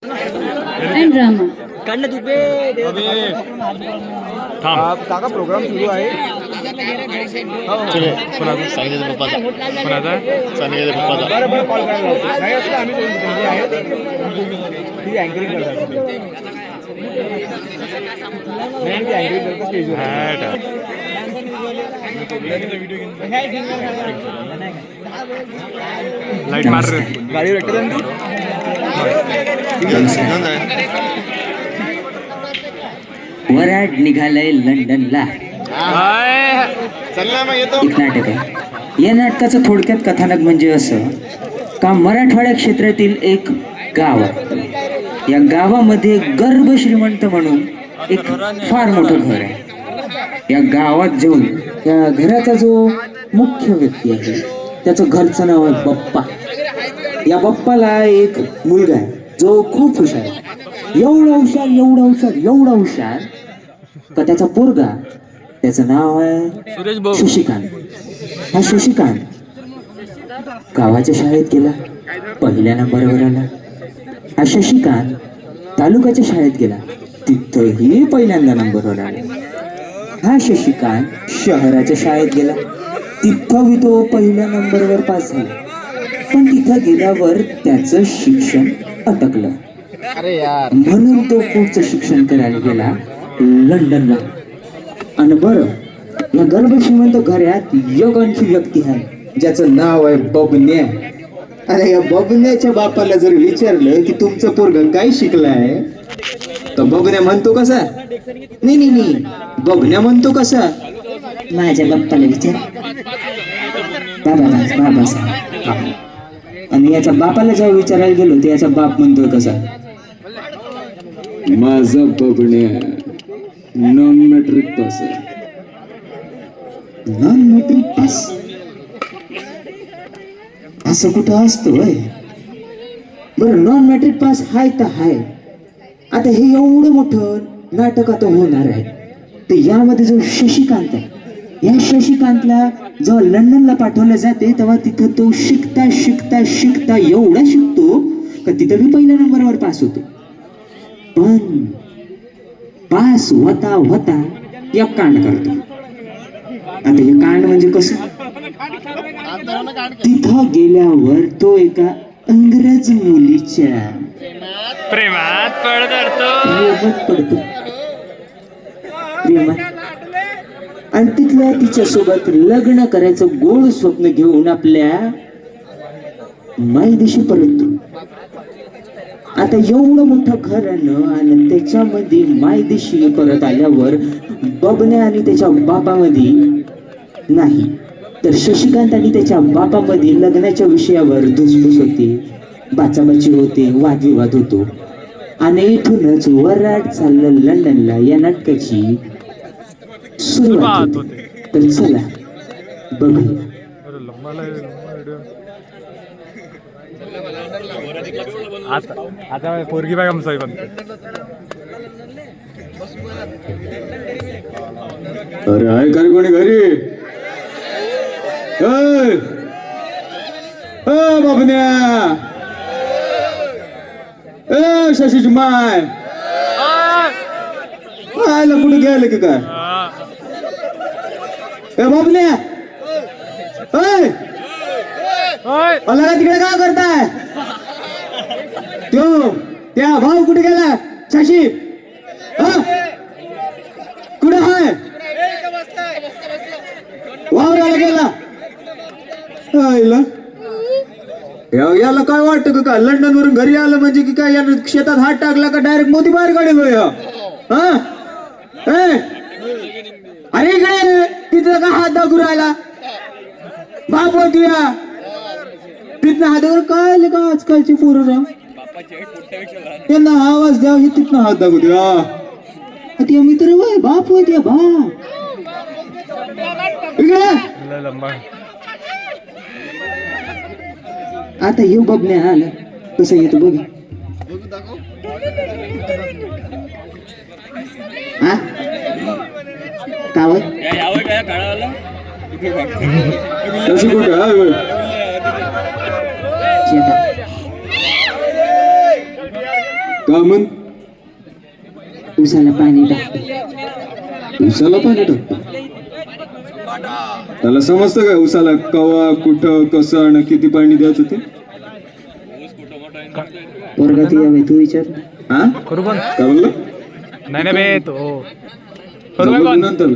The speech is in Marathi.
and drama. काका प्रोग्राम सुरू आहे. कोणाचा सांगितलं पप्पाचा कोणाचा सांगितलं पप्पाचा बरं बरं कॉल करायला लावतो. नाही असं आम्ही दोघे आहेत. ती अँकरिंग करतात. नाही ती अँकरिंग करतात स्टेजवर. लाईट मार गाडीवर एकटं वराड निघालंय लंडनला. एक नाटक आहे. या नाटकाचं थोडक्यात कथानक म्हणजे असं का मराठवाड्या क्षेत्रातील एक गाव आहे. या गावामध्ये गर्भ श्रीमंत म्हणून एक फार मोठं घर आहे. या गावात जाऊन या घराचा जो मुख्य व्यक्ती आहे त्याचं घरचं नाव आहे बप्पा. या बप्पाला एक मुलगा आहे जो खूप हुशार आहे. एवढा हुशार का त्याचा पोरगा त्याचं नाव आहे शशिकांत. हा शशिकांत गावाच्या शाळेत गेला, पहिल्या नंबरवर आला. हा शशिकांत तालुक्याच्या शाळेत गेला, तिथंही पहिल्यांदा नंबरवर आला. हा शशिकांत शहराच्या शाळेत गेला, तिथं तो पहिल्या नंबरवर पास झाला. पण तिथं गेल्यावर त्याचं शिक्षण अटकलं. म्हणून तो पुढचं शिक्षण करायला गेला लंडनला. आणि बरं, या गर्भश्रीमंत घरात एक आणखी व्यक्ती आहे ज्याचं नाव आहे बबन्या. अरे या बबन्याच्या बापाला जर विचारलं की तुमचं पोरग काय शिकलाय तर बबन्या म्हणतो कसा? नाही, बबन्या म्हणतो कसा? माझ्या बाप्पाला विचार, बाबा साहेब. आणि याच्या बापाला जेव्हा विचारायला गेलो तर याचा बाप म्हणतोय कसा? माझा बबन्या नॉन मॅट्रिक पास आहे. नॉन मॅट्रिक पास असं कुठं असतं वय? बरं, नॉन मॅट्रिक पास हाय तर हाय. आता हे एवढं मोठं नाटक आता होणार आहे तर यामध्ये जो शशिकांत आहे, या शशिकांतला जेव्हा लंडनला पाठवलं जाते तेव्हा तिथं तो शिकता एवढा शिकतो का तिथं मी पहिल्या नंबरवर पास होतो. पण पास होता एक कांड करतो. आता हे कांड म्हणजे कसं? तिथं गेल्यावर तो एका इंग्रज मुलीच्या प्रेमात पडतो. आणि तिथल्या तिच्यासोबत लग्न करायचं गोड स्वप्न घेऊन आपल्या मायदेशी परततो. आता एवढं मोठं घरानं आणि त्याच्यामध्ये मायदेशी परत आल्यावर बबन्या आणि त्याच्या बापामध्ये नाही तर शशिकांत आणि त्याच्या बापामध्ये लग्नाच्या विषयावर धुसफूस होते, बाचाबाची होते, वादविवाद होतो. आणि इथूनच वराड चाललं लंडनला या नाटकाची सुरुवात होते. तर चला बघूया. आता पोरगी बाय आमचा पण अरे आहे का कोणी घरी? बाबन्या, शशीची माय आयला कुठे गेलं की काय? बाबन्या अला तिकडे काय करताय? त्या भाऊ कुठे गेला? शशी कुठे आहे? वावराला गेला. याला काय वाटतं का लंडन वरून घरी आलं म्हणजे की काय यानं शेतात हात टाकला का डायरेक्ट मोती बाहेर काढेल? अरे इकडे तिथं का हात दाखवून राहिला? बाप तुया तिथनं हातावर काय का आजकालची पोरं त्यांना आवाज द्यावा हे तिथनं हात दाखवू द्या. ते मित्र वय बाप होय त्या बाप आता येऊ बघण्या आलं कसं येतो बघ. कावत का म्हण उसाला पाणी टाकतो. उसाला पाणी टाकतो? त्याला समजतं काय उसाला कवा कुठं कसं आणि किती पाणी द्यायचं ते? पोरगा तू यावे तू विचार. हा करू पण काय म्हणलं? नाही नाही बे तो जमलं नंतर